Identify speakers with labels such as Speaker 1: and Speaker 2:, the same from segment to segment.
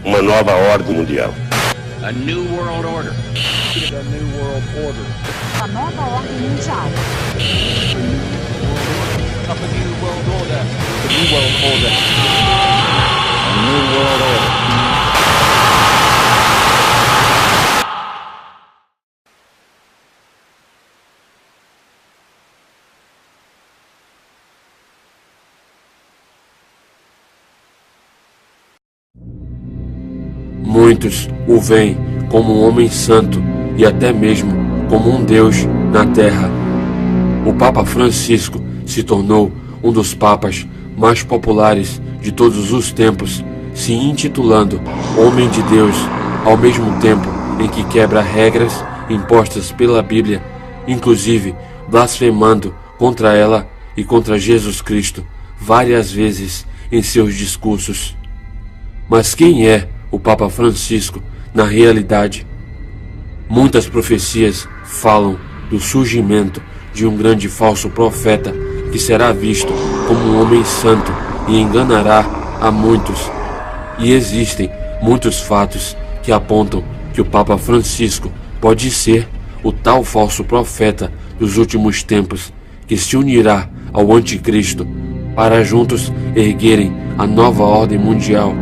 Speaker 1: uma nova ordem mundial.
Speaker 2: A new world order.
Speaker 3: A new world order.
Speaker 4: A nova ordem mundial.
Speaker 3: Of a new world order. A new world order. A new world order.
Speaker 5: Muitos o veem como um homem santo e até mesmo como um Deus na terra. O Papa Francisco se tornou um dos papas mais populares de todos os tempos, se intitulando Homem de Deus, ao mesmo tempo em que quebra regras impostas pela Bíblia, inclusive blasfemando contra ela e contra Jesus Cristo várias vezes em seus discursos. Mas quem é o Papa Francisco na realidade? Muitas profecias falam do surgimento de um grande falso profeta que será visto como um homem santo e enganará a muitos. E existem muitos fatos que apontam que o Papa Francisco pode ser o tal falso profeta dos últimos tempos, que se unirá ao Anticristo para juntos erguerem a nova ordem mundial.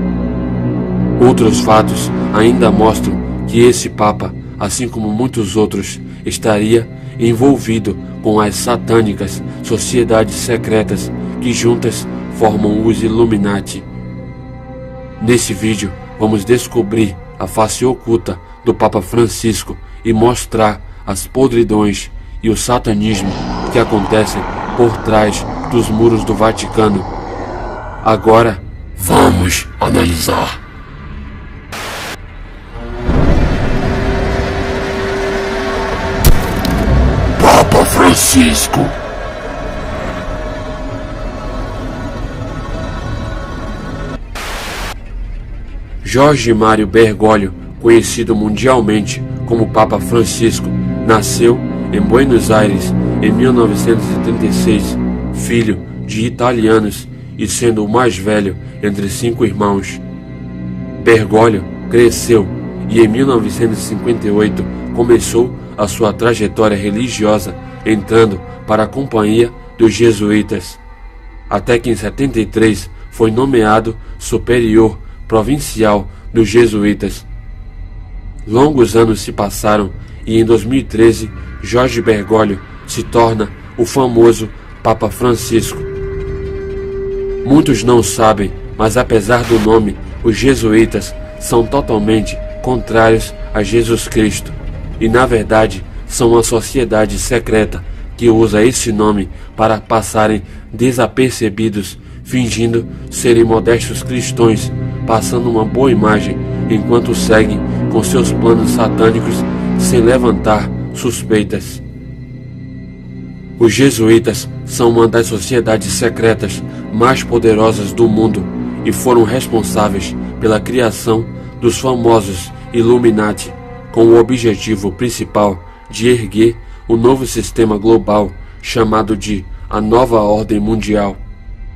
Speaker 5: Outros fatos ainda mostram que esse Papa, assim como muitos outros, estaria envolvido com as satânicas sociedades secretas que juntas formam os Illuminati. Nesse vídeo vamos descobrir a face oculta do Papa Francisco e mostrar as podridões e o satanismo que acontecem por trás dos muros do Vaticano. Agora vamos analisar. Papa Francisco. Jorge Mário Bergoglio, conhecido mundialmente como Papa Francisco, nasceu em Buenos Aires em 1936, filho de italianos e sendo o mais velho entre 5 irmãos. Bergoglio cresceu e em 1958 começou a sua trajetória religiosa, entrando para a companhia dos jesuítas, até que em 73 foi nomeado superior provincial dos jesuítas. Longos anos se passaram e em 2013 Jorge Bergoglio se torna o famoso Papa Francisco. Muitos não sabem, mas apesar do nome, os jesuítas são totalmente contrários a Jesus Cristo e na verdade são uma sociedade secreta que usa esse nome para passarem desapercebidos, fingindo serem modestos cristãos, passando uma boa imagem enquanto seguem com seus planos satânicos sem levantar suspeitas. Os jesuítas são uma das sociedades secretas mais poderosas do mundo e foram responsáveis pela criação dos famosos Illuminati, com o objetivo principal de erguer o novo sistema global chamado de a Nova Ordem Mundial.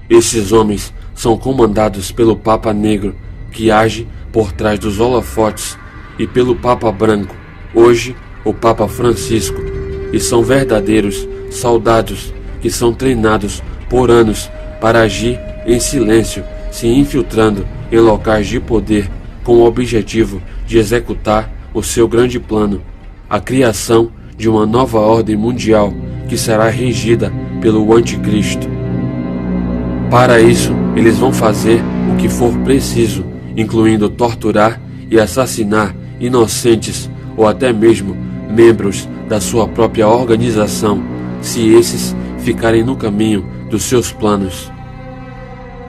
Speaker 5: Esses homens são comandados pelo Papa Negro, que age por trás dos holofotes, e pelo Papa Branco, hoje o Papa Francisco, e são verdadeiros soldados que são treinados por anos para agir em silêncio, se infiltrando em locais de poder com o objetivo de executar o seu grande plano, a criação de uma nova ordem mundial que será regida pelo Anticristo. Para isso, eles vão fazer o que for preciso, incluindo torturar e assassinar inocentes ou até mesmo membros da sua própria organização, se esses ficarem no caminho dos seus planos.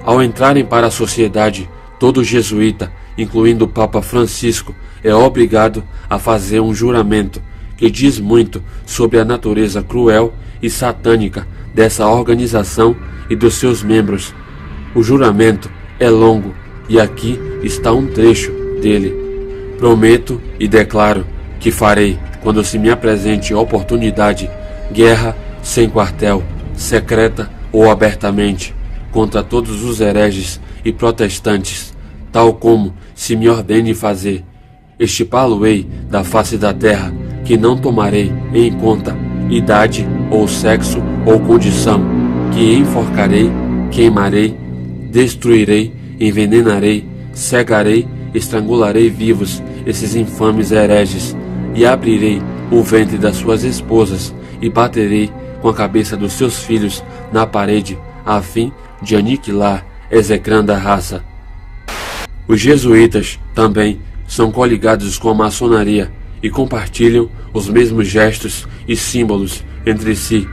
Speaker 5: Ao entrarem para a sociedade, todo jesuíta, incluindo o Papa Francisco, é obrigado a fazer um juramento que diz muito sobre a natureza cruel e satânica dessa organização e dos seus membros. O juramento é longo e aqui está um trecho dele. Prometo e declaro que farei, quando se me apresente a oportunidade, guerra sem quartel, secreta ou abertamente, contra todos os hereges e protestantes, tal como se me ordene fazer. Extirpá-lo-ei da face da terra, que não tomarei em conta idade, ou sexo, ou condição, que enforcarei, queimarei, destruirei, envenenarei, cegarei, estrangularei vivos esses infames hereges, e abrirei o ventre das suas esposas, e baterei com a cabeça dos seus filhos na parede, a fim de aniquilar, execrando a raça. Os jesuítas também são coligados com a maçonaria e compartilham os mesmos gestos e símbolos entre si.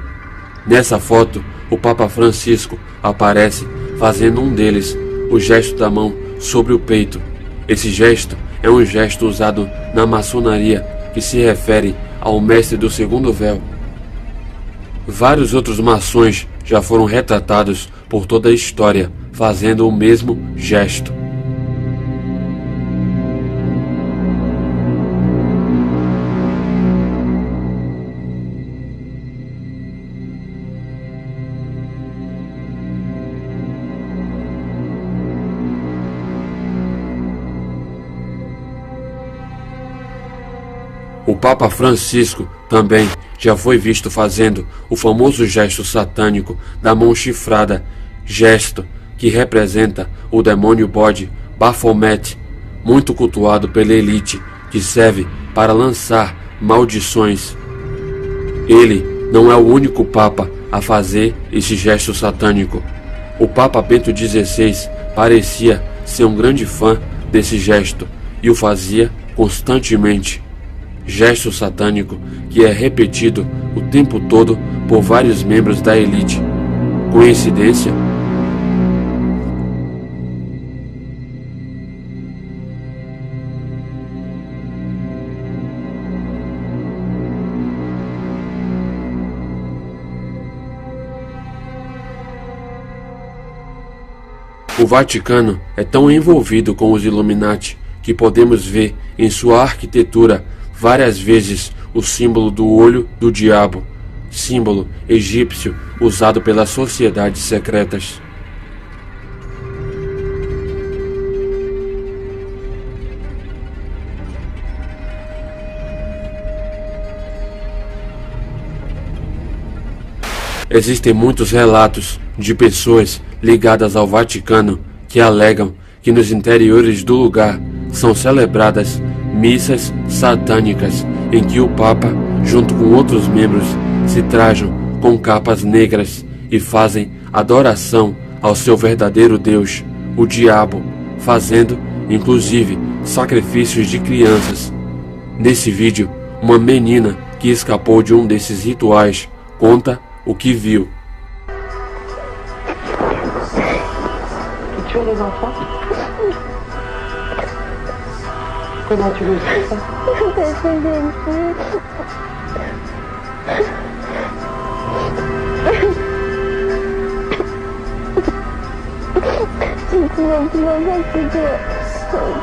Speaker 5: Nessa foto, o Papa Francisco aparece fazendo um deles, o gesto da mão sobre o peito. Esse gesto é um gesto usado na maçonaria que se refere ao mestre do segundo véu. Vários outros maçons já foram retratados por toda a história fazendo o mesmo gesto. O Papa Francisco também já foi visto fazendo o famoso gesto satânico da mão chifrada, gesto que representa o demônio bode Baphomet, muito cultuado pela elite, que serve para lançar maldições. Ele não é o único Papa a fazer esse gesto satânico. O Papa Bento XVI parecia ser um grande fã desse gesto e o fazia constantemente. Gesto satânico que é repetido o tempo todo por vários membros da elite. Coincidência? O Vaticano é tão envolvido com os Illuminati que podemos ver em sua arquitetura várias vezes o símbolo do olho do diabo, símbolo egípcio usado pelas sociedades secretas. Existem muitos relatos de pessoas ligadas ao Vaticano que alegam que nos interiores do lugar são celebradas missas satânicas em que o Papa, junto com outros membros, se trajam com capas negras e fazem adoração ao seu verdadeiro Deus, o diabo, fazendo, inclusive, sacrifícios de crianças. Nesse vídeo, uma menina que escapou de um desses rituais conta o que viu.
Speaker 1: Tu tues les enfants? Comment tu le sais ça?
Speaker 6: Parce que j'aime plus. C'est toujours plus longtemps que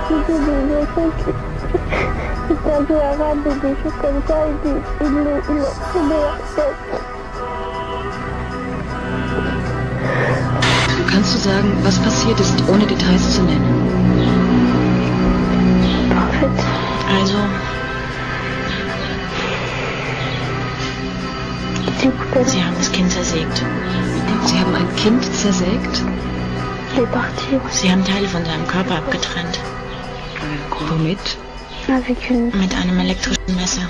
Speaker 6: c'était des enfants qui étaient arabes et des choses comme ça et ils l'ont pris de leur tête.
Speaker 7: Kannst du sagen, was passiert ist, ohne Details zu nennen?
Speaker 6: En fait,
Speaker 7: Also, Sie haben das Kind zersägt. Sie haben ein Kind zersägt?
Speaker 6: il est parti
Speaker 7: Sie haben Teile von seinem Körper abgetrennt. Womit?
Speaker 6: avec une...
Speaker 7: Mit einem elektrischen Messer.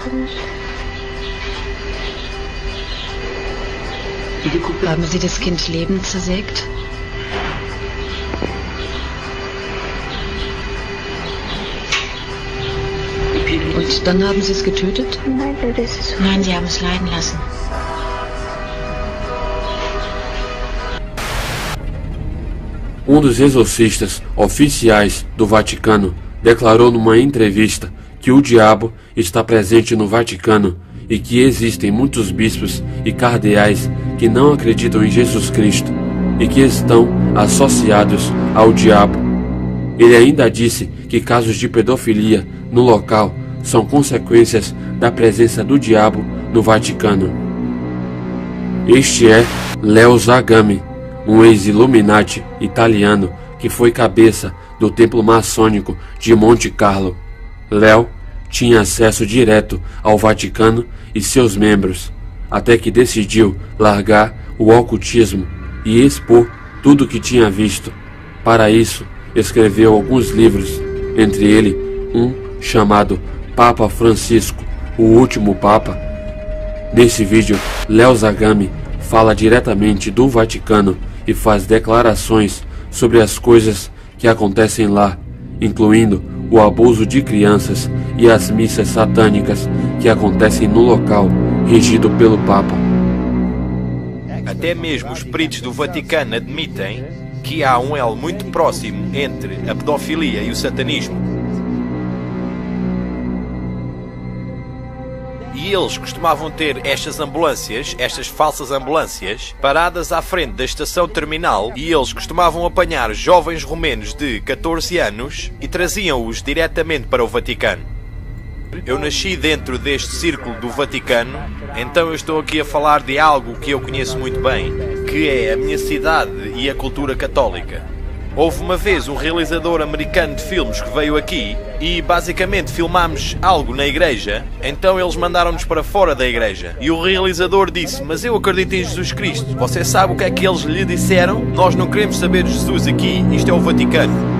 Speaker 7: Haben Sie das Kind lebend zersägt? Und dann haben Sie es getötet?
Speaker 6: Nein, das ist...
Speaker 7: Nein, Sie haben es leiden lassen.
Speaker 5: Um dos exorcistas oficiais do Vaticano declarou numa entrevista que o diabo está presente no Vaticano e que existem muitos bispos e cardeais que não acreditam em Jesus Cristo e que estão associados ao diabo. Ele ainda disse que casos de pedofilia no local são consequências da presença do diabo no Vaticano. Este é Leo Zagami, um ex-Illuminati italiano que foi cabeça do templo maçônico de Monte Carlo. Léo tinha acesso direto ao Vaticano e seus membros, até que decidiu largar o ocultismo e expor tudo o que tinha visto. Para isso, escreveu alguns livros, entre eles um chamado Papa Francisco, o Último Papa. Nesse vídeo, Léo Zagami fala diretamente do Vaticano e faz declarações sobre as coisas que acontecem lá, incluindo o abuso de crianças e as missas satânicas que acontecem no local regido pelo Papa.
Speaker 8: Até mesmo os peritos do Vaticano admitem que há um elo muito próximo entre a pedofilia e o satanismo. E eles costumavam ter estas ambulâncias, estas falsas ambulâncias, paradas à frente da estação terminal, e eles costumavam apanhar jovens romenos de 14 anos e traziam-os diretamente para o Vaticano. Eu nasci dentro deste círculo do Vaticano, então eu estou aqui a falar de algo que eu conheço muito bem, que é a minha cidade e a cultura católica. Houve uma vez um realizador americano de filmes que veio aqui e basicamente filmámos algo na igreja, então eles mandaram-nos para fora da igreja. E o realizador disse: mas eu acredito em Jesus Cristo. Você sabe o que é que eles lhe disseram? Nós não queremos saber de Jesus aqui, isto é o Vaticano.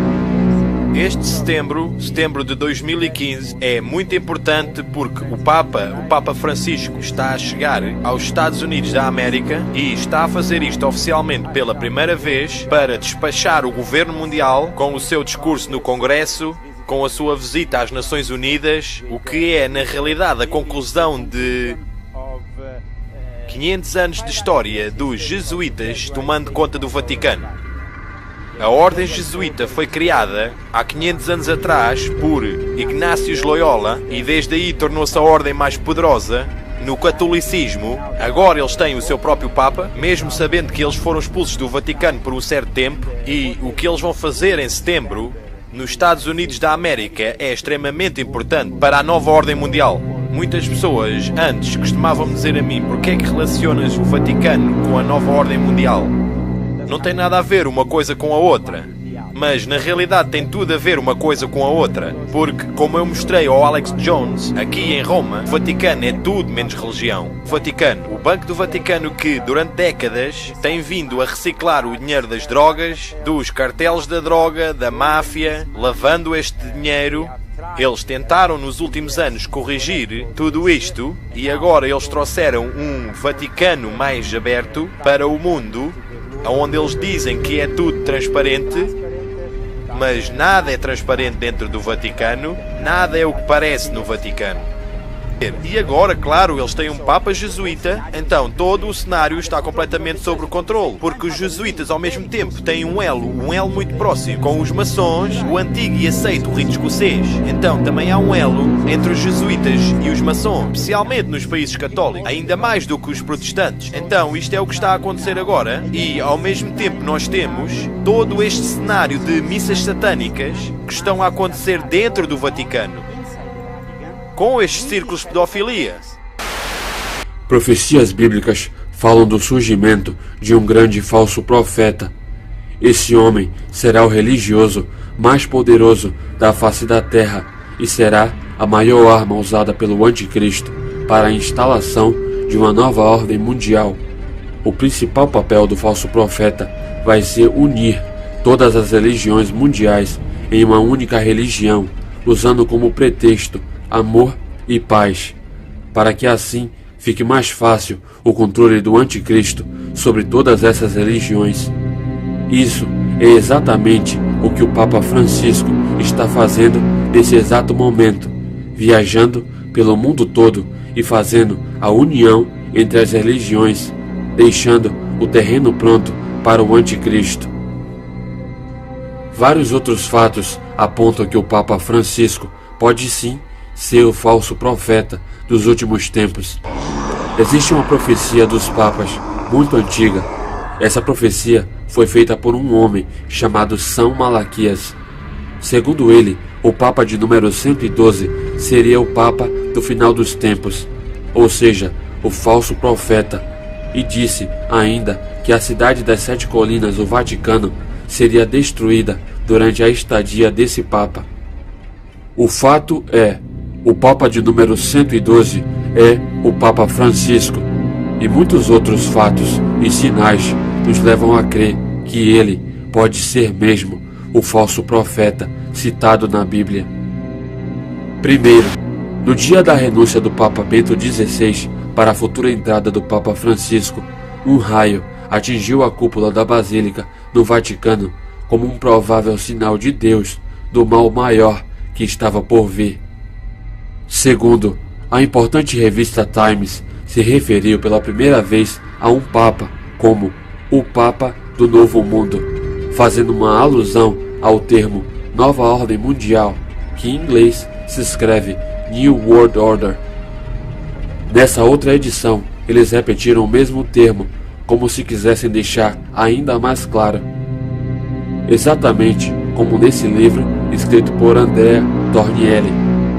Speaker 8: Este setembro de 2015 é muito importante porque o Papa Francisco está a chegar aos Estados Unidos da América e está a fazer isto oficialmente pela primeira vez para despachar o governo mundial com o seu discurso no Congresso, com a sua visita às Nações Unidas, o que é na realidade a conclusão de 500 anos de história dos jesuítas tomando conta do Vaticano. A Ordem Jesuíta foi criada há 500 anos atrás por Ignácio Loyola e desde aí tornou-se a ordem mais poderosa no catolicismo. Agora eles têm o seu próprio Papa, mesmo sabendo que eles foram expulsos do Vaticano por um certo tempo, e o que eles vão fazer em setembro nos Estados Unidos da América é extremamente importante para a nova ordem mundial. Muitas pessoas antes costumavam dizer a mim: porque é que relacionas o Vaticano com a nova ordem mundial? Não tem nada a ver uma coisa com a outra, mas na realidade tem tudo a ver uma coisa com a outra, porque, como eu mostrei ao Alex Jones aqui em Roma, o Vaticano é tudo menos religião. O Vaticano, o Banco do Vaticano, que durante décadas tem vindo a reciclar o dinheiro das drogas, dos cartéis da droga, da máfia, lavando este dinheiro. Eles tentaram nos últimos anos corrigir tudo isto e agora eles trouxeram um Vaticano mais aberto para o mundo, onde eles dizem que é tudo transparente, mas nada é transparente dentro do Vaticano, nada é o que parece no Vaticano. E agora, claro, eles têm um Papa jesuíta, então todo o cenário está completamente sob controle, porque os jesuítas ao mesmo tempo têm um elo muito próximo com os maçons, o antigo e aceito rito escocês. Então também há um elo entre os jesuítas e os maçons, especialmente nos países católicos, ainda mais do que os protestantes. Então isto é o que está a acontecer agora, e ao mesmo tempo nós temos todo este cenário de missas satânicas que estão a acontecer dentro do Vaticano, com estes círculos de pedofilia.
Speaker 5: Profecias bíblicas falam do surgimento de um grande falso profeta. Esse homem será o religioso mais poderoso da face da terra e será a maior arma usada pelo anticristo para a instalação de uma nova ordem mundial. O principal papel do falso profeta vai ser unir todas as religiões mundiais em uma única religião, usando como pretexto amor e paz, para que assim fique mais fácil o controle do anticristo sobre todas essas religiões. Isso é exatamente o que o Papa Francisco está fazendo nesse exato momento, viajando pelo mundo todo e fazendo a união entre as religiões, deixando o terreno pronto para o anticristo. Vários outros fatos apontam que o Papa Francisco pode sim ser o falso profeta dos últimos tempos. Existe uma profecia dos papas muito antiga. Essa profecia foi feita por um homem chamado São Malaquias. Segundo ele, o Papa de número 112 seria o Papa do final dos tempos, ou seja, o falso profeta, e disse ainda que a cidade das 7 colinas, o Vaticano, seria destruída durante a estadia desse Papa. O fato é, o Papa de número 112 é o Papa Francisco, e muitos outros fatos e sinais nos levam a crer que ele pode ser mesmo o falso profeta citado na Bíblia. Primeiro, no dia da renúncia do Papa Bento XVI para a futura entrada do Papa Francisco, um raio atingiu a cúpula da Basílica no Vaticano como um provável sinal de Deus do mal maior que estava por vir. Segundo, a importante revista Times se referiu pela primeira vez a um Papa como o Papa do Novo Mundo, fazendo uma alusão ao termo Nova Ordem Mundial, que em inglês se escreve New World Order. Nessa outra edição, eles repetiram o mesmo termo, como se quisessem deixar ainda mais claro. Exatamente como nesse livro escrito por Andrea Tornielli,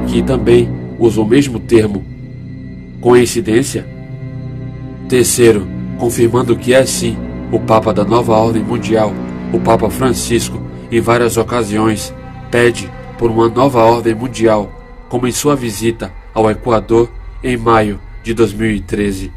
Speaker 5: que também usa o mesmo termo. Coincidência? Terceiro, confirmando que é sim o Papa da Nova Ordem Mundial, o Papa Francisco, em várias ocasiões, pede por uma nova ordem mundial, como em sua visita ao Equador em maio de 2013.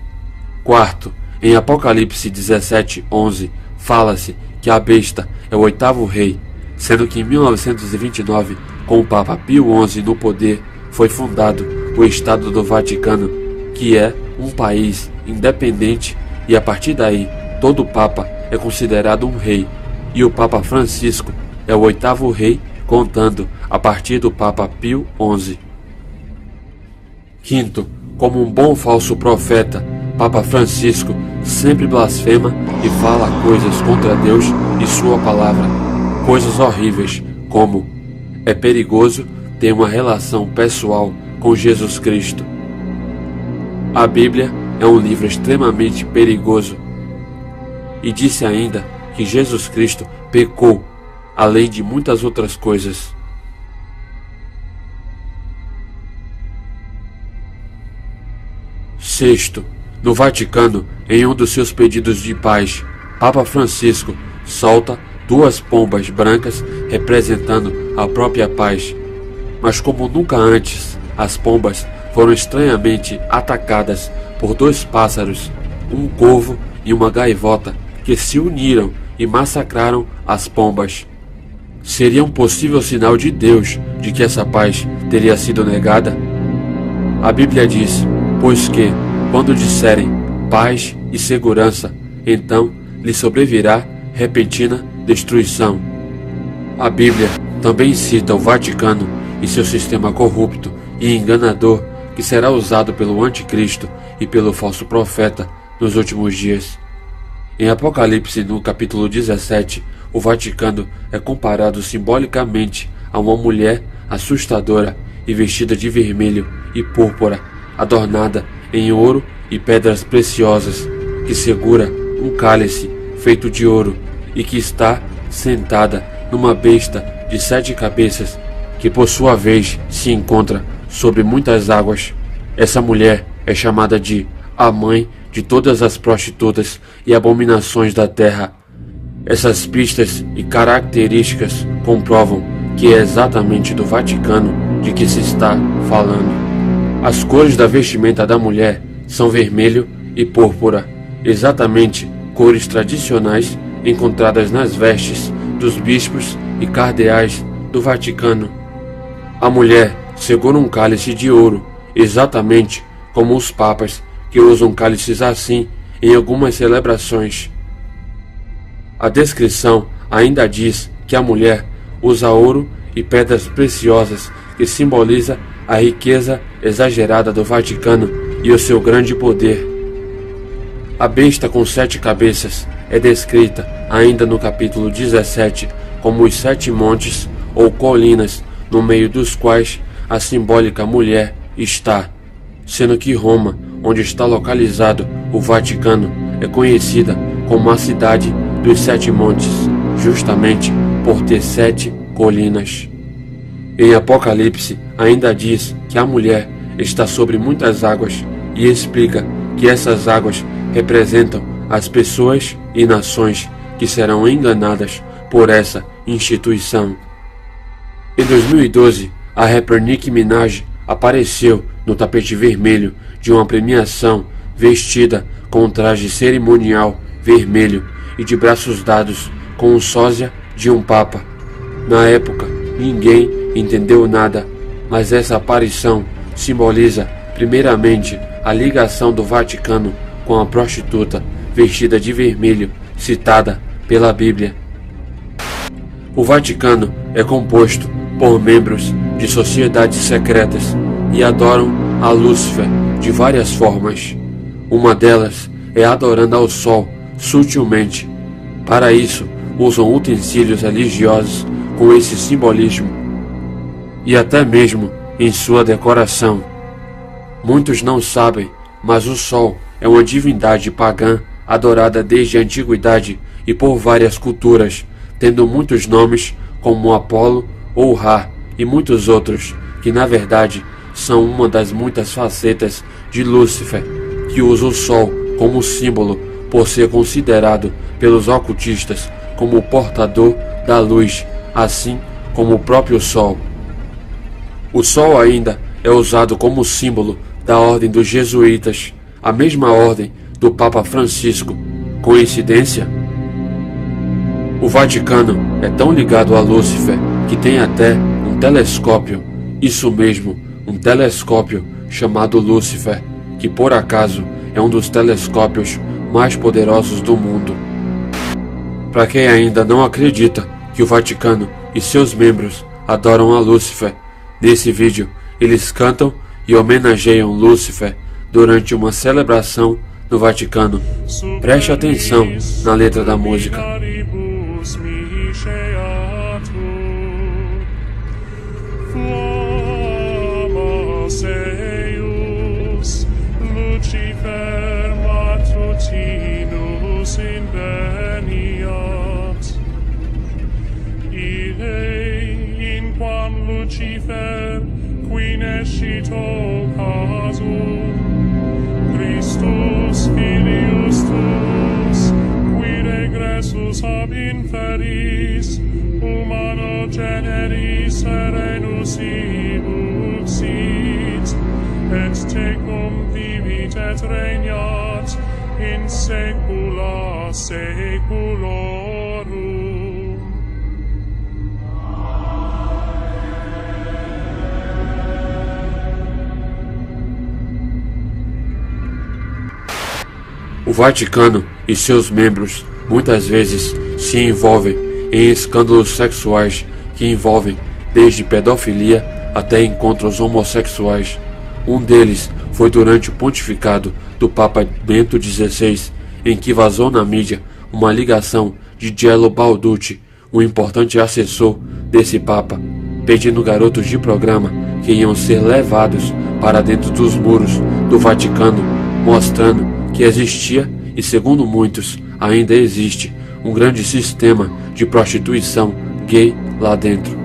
Speaker 5: Quarto, em Apocalipse 17:11, fala-se que a besta é o 8º rei, sendo que em 1929, com o Papa Pio XI no poder, foi fundado o Estado do Vaticano, que é um país independente, e a partir daí todo Papa é considerado um rei, e o Papa Francisco é o 8º rei, contando a partir do Papa Pio XI. Quinto, como um bom falso profeta, Papa Francisco sempre blasfema e fala coisas contra Deus e sua palavra, coisas horríveis, como é perigoso ter uma relação pessoal com Jesus Cristo. A Bíblia é um livro extremamente perigoso. E disse ainda que Jesus Cristo pecou, além de muitas outras coisas. Sexto, no Vaticano, em um dos seus pedidos de paz, Papa Francisco solta 2 pombas brancas representando a própria paz. Mas como nunca antes, as pombas foram estranhamente atacadas por 2 pássaros, um corvo e uma gaivota, que se uniram e massacraram as pombas. Seria um possível sinal de Deus de que essa paz teria sido negada? A Bíblia diz, pois que, quando disserem paz e segurança, então lhe sobrevirá repentina destruição. A Bíblia também cita o Vaticano e seu sistema corrupto e enganador que será usado pelo Anticristo e pelo falso profeta nos últimos dias. Em Apocalipse, no capítulo 17, o Vaticano é comparado simbolicamente a uma mulher assustadora e vestida de vermelho e púrpura, adornada em ouro e pedras preciosas, que segura um cálice feito de ouro e que está sentada numa besta de 7 cabeças, que por sua vez se encontra sobre muitas águas. Essa mulher é chamada de a mãe de todas as prostitutas e abominações da terra. Essas pistas e características comprovam que é exatamente do Vaticano de que se está falando. As cores da vestimenta da mulher são vermelho e púrpura, exatamente cores tradicionais encontradas nas vestes dos bispos e cardeais do Vaticano. A mulher segura um cálice de ouro, exatamente como os papas que usam cálices assim em algumas celebrações. A descrição ainda diz que a mulher usa ouro e pedras preciosas, que simboliza a riqueza exagerada do Vaticano e o seu grande poder. A besta com 7 cabeças é descrita ainda no capítulo 17 como os 7 montes ou colinas, no meio dos quais a simbólica mulher está, sendo que Roma, onde está localizado o Vaticano, é conhecida como a cidade dos 7 montes, justamente por ter 7 colinas. Em Apocalipse ainda diz que a mulher está sobre muitas águas e explica que essas águas representam as pessoas e nações que serão enganadas por essa instituição. Em 2012, a rapper Nicki Minaj apareceu no tapete vermelho de uma premiação vestida com um traje cerimonial vermelho e de braços dados com o sósia de um papa. Na época, ninguém entendeu nada, mas essa aparição simboliza primeiramente a ligação do Vaticano com a prostituta vestida de vermelho citada pela Bíblia. O Vaticano é composto por membros de sociedades secretas e adoram a Lúcifer de várias formas. Uma delas é adorando ao Sol sutilmente. Para isso, usam utensílios religiosos com esse simbolismo e até mesmo em sua decoração. Muitos não sabem, mas o Sol é uma divindade pagã adorada desde a antiguidade e por várias culturas, tendo muitos nomes como Apolo ou Ra e muitos outros, que na verdade são uma das muitas facetas de Lúcifer, que usa o Sol como símbolo por ser considerado pelos ocultistas como o portador da luz, assim como o próprio Sol. O Sol ainda é usado como símbolo da ordem dos jesuítas, a mesma ordem do Papa Francisco. Coincidência? O Vaticano é tão ligado a Lúcifer que tem até um telescópio, isso mesmo, um telescópio chamado Lúcifer, que por acaso é um dos telescópios mais poderosos do mundo. Para quem ainda não acredita que o Vaticano e seus membros adoram a Lúcifer, nesse vídeo eles cantam e homenageiam Lúcifer durante uma celebração no Vaticano. Preste atenção na letra da música.
Speaker 9: Lucifer, qui nescito casu, Christus filius tuus, qui regressus ab inferis, humano generis serenus ibuxit, et tecum vivit et regnat in saecula saeculorum.
Speaker 5: O Vaticano e seus membros muitas vezes se envolvem em escândalos sexuais que envolvem desde pedofilia até encontros homossexuais. Um deles foi durante o pontificado do Papa Bento XVI, em que vazou na mídia uma ligação de Gelo Balducci, um importante assessor desse Papa, pedindo garotos de programa que iam ser levados para dentro dos muros do Vaticano, mostrando que existia, e segundo muitos, ainda existe, um grande sistema de prostituição gay lá dentro.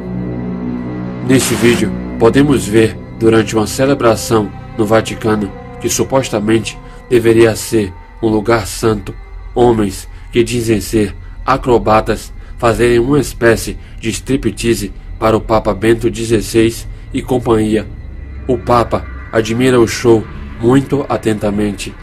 Speaker 5: Nesse vídeo, podemos ver, durante uma celebração no Vaticano, que supostamente deveria ser um lugar santo, homens que dizem ser acrobatas fazerem uma espécie de striptease para o Papa Bento XVI e companhia. O Papa admira o show muito atentamente.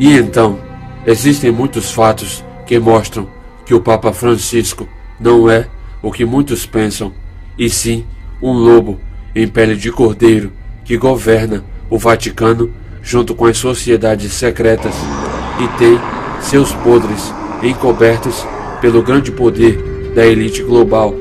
Speaker 5: E então, existem muitos fatos que mostram que o Papa Francisco não é o que muitos pensam, e sim um lobo em pele de cordeiro que governa o Vaticano junto com as sociedades secretas e tem seus podres encobertos pelo grande poder da elite global.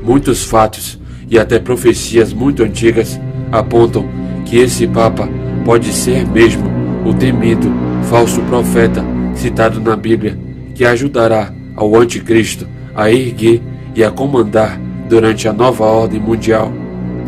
Speaker 5: Muitos fatos e até profecias muito antigas apontam que esse Papa pode ser mesmo o temido falso profeta citado na Bíblia, que ajudará ao anticristo a erguer e a comandar durante a nova ordem mundial,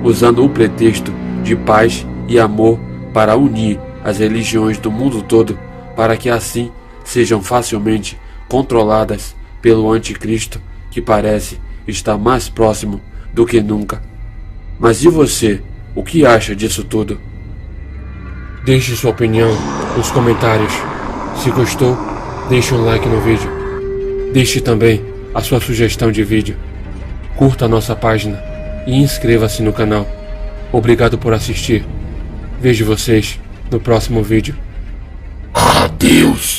Speaker 5: usando o pretexto de paz e amor para unir as religiões do mundo todo, para que assim sejam facilmente controladas pelo anticristo, que parece estar mais próximo do que nunca. Mas e você, o que acha disso tudo? Deixe sua opinião nos comentários. Se gostou, deixe um like no vídeo. Deixe também a sua sugestão de vídeo. Curta a nossa página e inscreva-se no canal. Obrigado por assistir. Vejo vocês no próximo vídeo. Adeus!